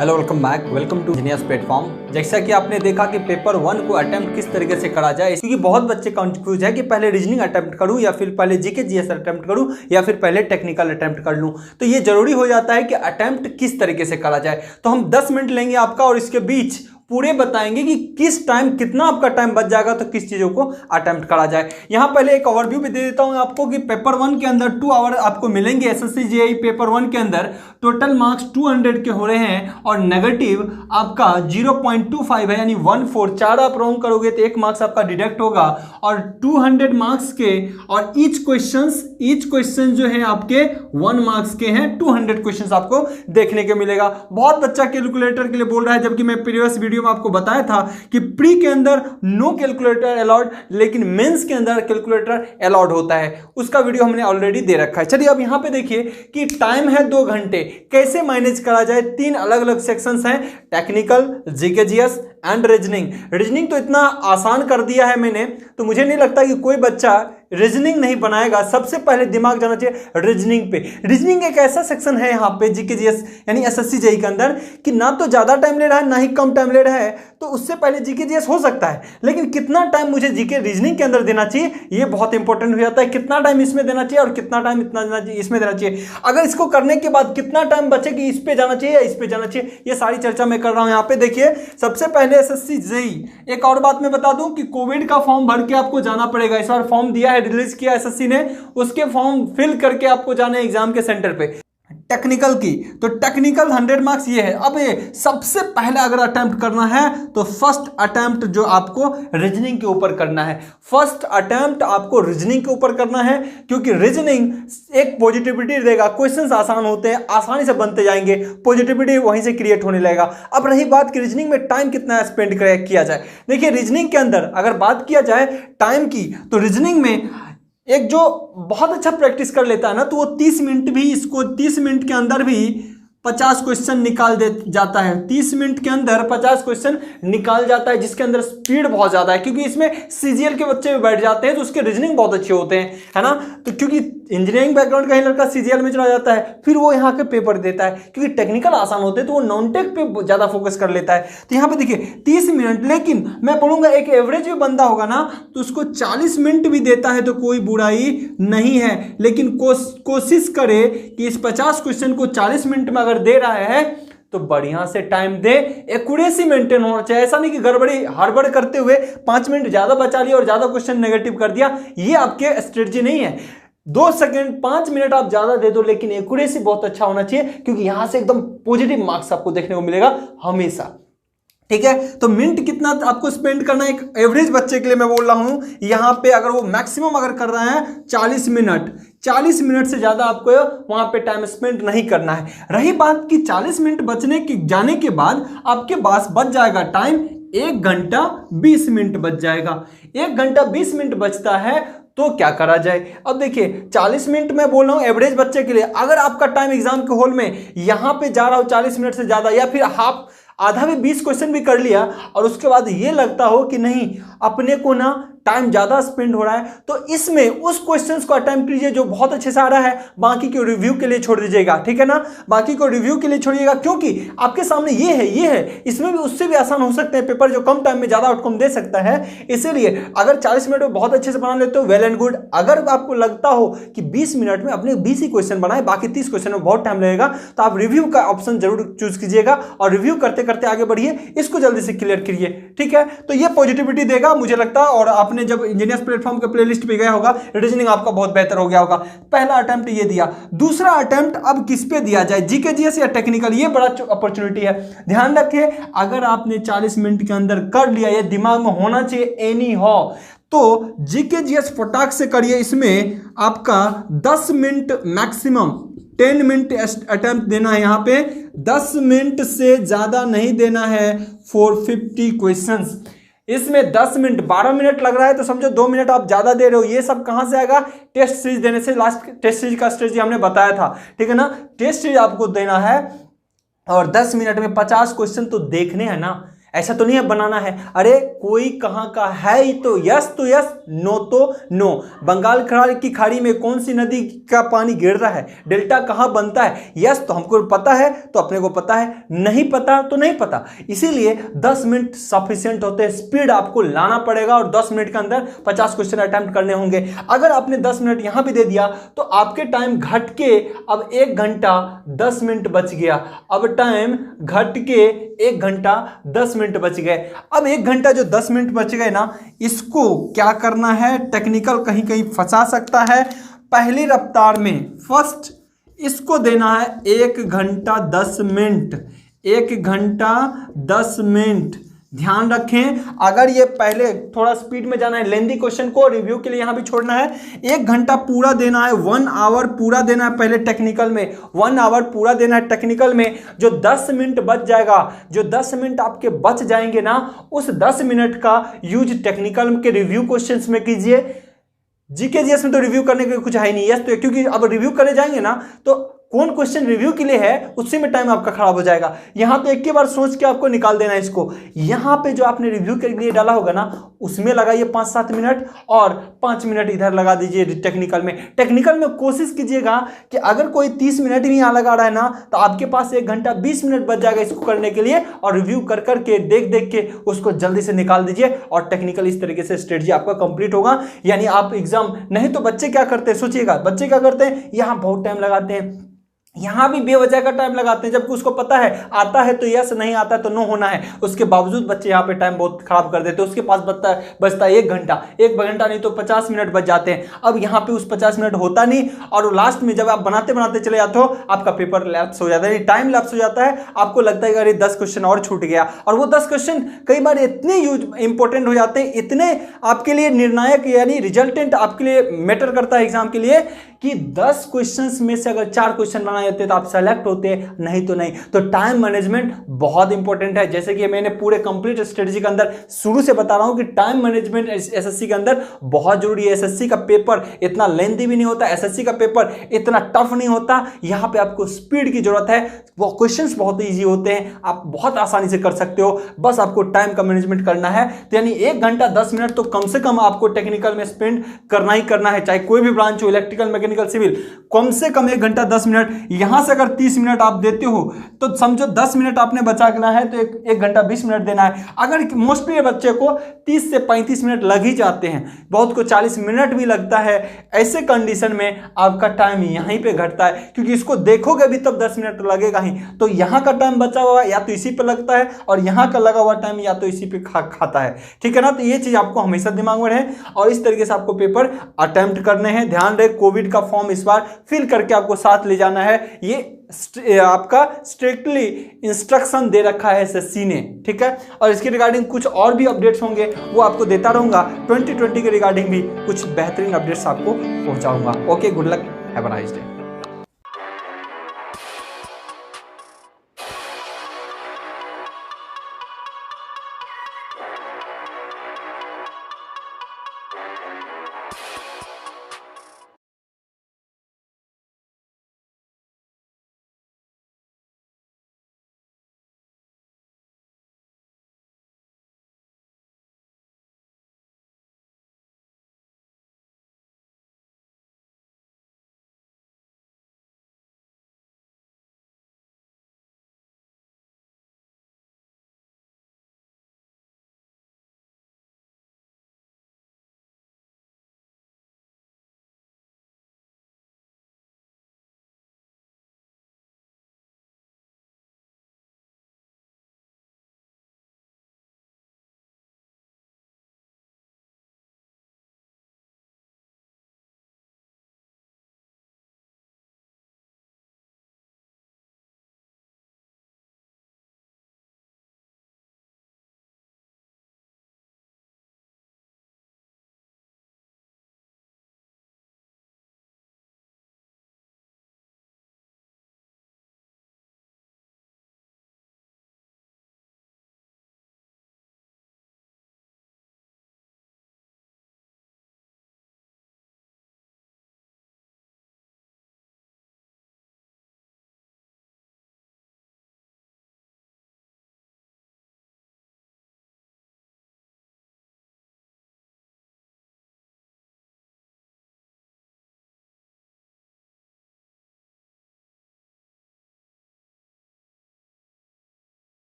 Hello welcome back, welcome to genius platform. जैसा कि आपने देखा कि पेपर 1 को अटेम्प्ट किस तरीके से करा जाए, क्योंकि बहुत बच्चे कंफ्यूज है कि पहले रीजनिंग अटेम्प्ट करूं या फिर पहले जीके जीएस अटेम्प्ट करूं या फिर पहले टेक्निकल अटेम्प्ट कर लूं। तो ये जरूरी हो जाता है कि अटेम्प्ट किस तरीके से करा जाए। तो हम 10 मिनट लेंगे आपका और इसके बीच पूरे बताएंगे कि किस टाइम कितना आपका टाइम बच जाएगा तो किस चीजों को अटेम्प्ट करा जाए। यहां पहले एक ओवरव्यू भी दे देता हूं आपको कि पेपर 1 के अंदर 2 आवर आपको मिलेंगे। एसएससी जेईई पेपर 1 के अंदर टोटल मार्क्स 200 के हो रहे हैं और नेगेटिव आपका 0.25 है, यानी 1/4। 4 आप रॉन्ग करोगे तो 1 मार्क्स आपका डिडक्ट होगा और 200 मार्क्स के और ईच क्वेश्चन जो है आपके 1 मार्क्स के हैं। 200 क्वेश्चन आपको देखने के मिलेगा। बहुत बच्चा कैलकुलेटर के लिए बोल रहा है, जबकि मैं प्रीवियस वीडियो में आपको बताया था कि प्री के अंदर नो कैलकुलेटर अलाउड, लेकिन मेंस के अंदर कैलकुलेटर अलाउड होता है। उसका वीडियो हमने ऑलरेडी दे रखा है। चलिए अब यहां पे देखिए कि टाइम है 2 घंटे, कैसे मैनेज करा जाए। 3 अलग अलग सेक्शंस हैं, technical, GK GS and reasoning तो इतना आसान कर दिया है मैंने, तो मुझे नहीं लगता कि कोई बच्चा रीजनिंग नहीं बनाएगा। सबसे पहले दिमाग जाना चाहिए रीजनिंग पे। रीजनिंग एक ऐसा सेक्शन है यहाँ पे जीके जीएस यानी एसएससी जेईई के अंदर कि ना तो ज्यादा टाइम ले रहा है ना ही कम टाइम ले रहा है, तो उससे पहले जीके जीएस हो सकता है, लेकिन कितना टाइम मुझे जीके रीजनिंग के अंदर देना चाहिए ये बहुत इंपॉर्टेंट हो जाता है। कितना टाइम इसमें देना चाहिए और कितना टाइम इतना देना चाहिए, इसमें देना चाहिए। अगर इसको करने के बाद कितना टाइम बचे कि इस पे जाना चाहिए या इस पे जाना चाहिए, ये सारी चर्चा मैं कर रहा हूं। यहाँ पे देखिए सबसे पहले एसएससी जेईई, एक और बात मैं बता दूं कि कोविड का फॉर्म भर के आपको जाना पड़ेगा। इस बार फॉर्म दिया है, रिलीज किया एसएससी ने, उसके फॉर्म फिल करके आपको जाना है एग्जाम के सेंटर पे। टेक्निकल की तो टेक्निकल 100 मार्क्स ये है। अब ये सबसे पहले अगर अटेम्प्ट करना है तो फर्स्ट अटेम्प्ट जो आपको रीजनिंग के ऊपर करना है, फर्स्ट अटेम्प्ट आपको रीजनिंग के ऊपर करना है, क्योंकि रीजनिंग एक पॉजिटिविटी देगा। क्वेश्चंस आसान होते हैं, आसानी से बनते जाएंगे, पॉजिटिविटी वहीं से क्रिएट होने लगेगा। अब रही बात कि रीजनिंग में टाइम कितना स्पेंड किया जाए। देखिए रीजनिंग के अंदर अगर बात किया जाए टाइम की, तो रीजनिंग में एक जो बहुत अच्छा प्रैक्टिस कर लेता है ना, तो वो 30 मिनट भी, इसको 30 मिनट के अंदर भी 50 क्वेश्चन निकाल दे जाता है। 30 मिनट के अंदर 50 क्वेश्चन निकाल जाता है, जिसके अंदर स्पीड बहुत ज्यादा है, क्योंकि इसमें सीजीएल के बच्चे भी बैठ जाते हैं तो उसके रीजनिंग बहुत अच्छे होते हैं, है ना। तो क्योंकि इंजीनियरिंग बैकग्राउंड का ही लड़का सीजीएल में चला जाता है, फिर वो यहाँ के पेपर देता है, क्योंकि टेक्निकल आसान होते हैं तो वो नॉन टेक पे ज्यादा फोकस कर लेता है। तो यहाँ पे देखिए 30 मिनट, लेकिन मैं बोलूंगा एक एवरेज भी बंदा होगा ना तो उसको 40 मिनट भी देता है तो कोई बुराई नहीं है, लेकिन कोशिश करे कि इस 50 क्वेश्चन को 40 मिनट में अगर दे रहा है तो बढ़िया से टाइम दे। एक्यूरेसी मेंटेन होना चाहिए। ऐसा नहीं कि गड़बड़ी हड़बड़ करते हुए 5 मिनट ज्यादा बचा लिया और ज्यादा क्वेश्चन नेगेटिव कर दिया, ये आपके स्ट्रेटजी नहीं है। 2 सेकंड 5 मिनट आप ज्यादा दे दो, लेकिन एक्यूरेसी बहुत अच्छा होना चाहिए, क्योंकि यहां से एकदम पॉजिटिव मार्क्स आपको देखने को मिलेगा हमेशा। ठीक है, तो मिनट कितना आपको स्पेंड करना है एक एवरेज बच्चे के लिए मैं बोल रहा हूं। यहां पे अगर वो मैक्सिमम अगर कर रहा है 40 मिनट से ज्यादा आपको वहां पे टाइम स्पेंड नहीं करना है। रही बात कि 40 मिनट बचने की जाने के बाद आपके पास बच जाएगा टाइम 1 घंटा 20 मिनट बच जाएगा। 1 घंटा 20 मिनट बचता है तो क्या करा जाए। अब देखिए 40 मिनट मैं बोल रहा हूं एवरेज बच्चे के लिए। अगर आपका टाइम एग्जाम के हॉल में यहां पे जा रहा हो 40 मिनट से ज्यादा, या फिर आधा भी 20 क्वेश्चन भी कर लिया और उसके बाद ये लगता हो कि नहीं अपने को ना टाइम ज्यादा स्पेंड हो रहा है, तो इसमें उस क्वेश्चंस को अटेम्प्ट कीजिए जो बहुत अच्छे से आ रहा है, बाकी को रिव्यू के लिए छोड़ दीजिएगा। ठीक है ना, बाकी को रिव्यू के लिए छोड़िएगा, क्योंकि आपके सामने ये है, इसमें भी उससे भी आसान हो सकते हैं पेपर, जो कम टाइम में ज्यादा आउटकम दे सकता है। इसीलिए अगर 40 मिनट में बहुत अच्छे से बना लेते हो वेल एंड गुड। अगर आपको लगता हो कि 20 मिनट में अपने 20 ही क्वेश्चन बनाए, बाकी 30 क्वेश्चन में बहुत टाइम लगेगा, तो आप रिव्यू का ऑप्शन जरूर चूज कीजिएगा और रिव्यू करते करते आगे बढ़िए, इसको जल्दी से क्लियर करिए। ठीक है, तो ये पॉजिटिविटी देगा मुझे लगता है। और आपने जब इंजीनियर्स प्लेटफॉर्म के प्लेलिस्ट पे गया होगा, रीजनिंग आपका बहुत बेहतर हो गया होगा। पहला अटेम्प्ट ये दिया। दूसरा अटेम्प्ट अब किस पे दिया जाए, जीके जीएस या टेक्निकल, ये बड़ा अपॉर्चुनिटी है। ध्यान रखिए अगर आपने 40 मिनट के अंदर कर लिया, ये दिमाग में होना चाहिए एनी हो, तो जीके जीएस फटाक से करिए। इसमें आपका 10 मिनट मैक्सिमम 10 मिनट अटेम्प्ट देना है। यहाँ पे 10 मिनट से ज्यादा नहीं देना है फॉर 50 क्वेश्चंस। इसमें 10 मिनट 12 मिनट लग रहा है तो समझो 2 मिनट आप ज्यादा दे रहे हो। ये सब कहां से आएगा, टेस्ट सीरीज देने से। लास्ट टेस्ट सीरीज का स्ट्रेटजी हमने बताया था, ठीक है ना। टेस्ट सीरीज आपको देना है और 10 मिनट में 50 क्वेश्चन तो देखने हैं ना। ऐसा तो नहीं है बनाना है। अरे कोई कहाँ का है ही तो यस, नो तो नो। बंगाल की खाड़ी में कौन सी नदी का पानी गिर रहा है, डेल्टा कहाँ बनता है, यस तो हमको पता है तो अपने को पता है, नहीं पता तो नहीं पता। इसीलिए 10 मिनट सफिशिएंट होते हैं, स्पीड आपको लाना पड़ेगा और 10 मिनट के अंदर 50 क्वेश्चन अटेम्प्ट करने होंगे। अगर आपने 10 मिनट यहां भी दे दिया तो आपके टाइम घट के अब 1 घंटा 10 मिनट बच गया। अब टाइम घट के 1 घंटा 10 मिनट बच गए। अब 1 घंटा जो 10 मिनट बच गए ना, इसको क्या करना है, टेक्निकल कहीं कहीं फंसा सकता है। पहली रफ्तार में फर्स्ट इसको देना है 1 घंटा 10 मिनट, 1 घंटा 10 मिनट। ध्यान रखें, अगर ये पहले थोड़ा स्पीड में जाना है, लेंदी क्वेश्चन को रिव्यू के लिए यहां भी छोड़ना है। 1 घंटा पूरा देना है, 1 आवर पूरा देना है पहले टेक्निकल में, 1 आवर पूरा देना है टेक्निकल में। जो 10 मिनट बच जाएगा, जो 10 मिनट आपके बच जाएंगे ना, उस 10 मिनट का यूज टेक्निकल के रिव्यू क्वेश्चंस में कीजिए। जीके जीएस में तो रिव्यू करने के कुछ है ही नहीं, यस तो क्योंकि अब रिव्यू करे जाएंगे ना तो कौन क्वेश्चन रिव्यू के लिए है उसी में टाइम आपका खराब हो जाएगा। यहां तो एक ही बार सोच के आपको निकाल देना है इसको। यहां पे जो आपने रिव्यू के लिए डाला होगा ना, उसमें लगाइए 5-7 मिनट और 5 मिनट इधर लगा दीजिए टेक्निकल में। टेक्निकल में कोशिश कीजिएगा कि अगर कोई 30 मिनट भी यहां लगा रहा है ना, तो आपके पास 1 घंटा 20 मिनट बच जाएगा इसको करने के लिए, और रिव्यू कर करके देख के उसको जल्दी से निकाल दीजिए और टेक्निकल इस तरीके से स्ट्रेटजी आपका कंप्लीट होगा। यानी आप एग्जाम, नहीं तो बच्चे क्या करते हैं सोचिएगा, बच्चे क्या करते हैं, यहां बहुत टाइम लगाते हैं, यहां भी बेवजह का टाइम लगाते हैं, जबकि उसको पता है आता है तो यस, नहीं आता है तो नो होना है। उसके बावजूद बच्चे यहां पे टाइम बहुत खराब कर देते हैं। उसके पास बचता है 1 घंटा, 1 घंटा नहीं तो 50 मिनट बच जाते हैं। अब यहां पे उस 50 मिनट होता नहीं, और लास्ट में जब आप बनाते बनाते चले जाते हो, आपका पेपर लैप्स हो जाता है, टाइम लैप्स हो जाता है। आपको लगता है कि अरे 10 क्वेश्चन और छूट गया, और वो 10 क्वेश्चन कई बार इतने इंपॉर्टेंट हो जाते हैं, इतने आपके लिए निर्णायक यानी रिजल्टेंट आपके लिए मैटर करता है एग्जाम के लिए, कि 10 क्वेश्चंस में से अगर 4 क्वेश्चन बनाए जाते तो आप सेलेक्ट होते, नहीं तो नहीं। तो टाइम मैनेजमेंट बहुत इंपॉर्टेंट है। जैसे कि मैंने पूरे कंप्लीट स्ट्रेटजी के अंदर शुरू से बता रहा हूं कि टाइम मैनेजमेंट एसएससी के अंदर बहुत जरूरी है। एसएससी का पेपर इतना लेंथी भी नहीं होता, एसएससी का पेपर इतना टफ नहीं होता। यहां पे आपको स्पीड की जरूरत है, वो क्वेश्चंस बहुत ईजी होते हैं, आप बहुत आसानी से कर सकते हो, बस आपको टाइम का मैनेजमेंट करना है। तो यानी 1 घंटा 10 मिनट तो कम से कम आपको टेक्निकल में स्पेंड करना ही करना है, चाहे कोई भी ब्रांच हो, इलेक्ट्रिकल, मैकेनिकल, सिविल। कम से कम 1 घंटा 10 मिनट। यहां से अगर 30 मिनट आप देते हो तो समझो 10 मिनट आपने बचा लेना है, तो 1 घंटा 20 मिनट देना है। अगर मोस्टली बच्चे को 30 से 35 मिनट लग ही जाते हैं, बहुत को 40 मिनट भी लगता है, ऐसे कंडीशन में आपका टाइम यहीं पे घटता है, क्योंकि इसको देखोगे भी तब 10 मिनट लगेगा ही। तो यहां का टाइम बचा हुआ या तो इसी पे लगता है, और यहां का लगा हुआ टाइम या तो इसी पे खाता है, ठीक है ना। तो ये चीज आपको हमेशा दिमाग में रहे, और इस तरीके से आपको पेपर अटेम्प्ट करने हैं। ध्यान रहे, कोविड का फॉर्म इस बार फिल करके आपको साथ ले जाना है। ये आपका स्ट्रिक्टली इंस्ट्रक्शन दे रखा है एसएससी ने, ठीक है। और इसके रिगार्डिंग कुछ और भी अपडेट्स होंगे, वो आपको देता रहूंगा। 2020 के रिगार्डिंग भी कुछ बेहतरीन अपडेट्स आपको पहुंचाऊंगा। Okay, good luck, have a nice day.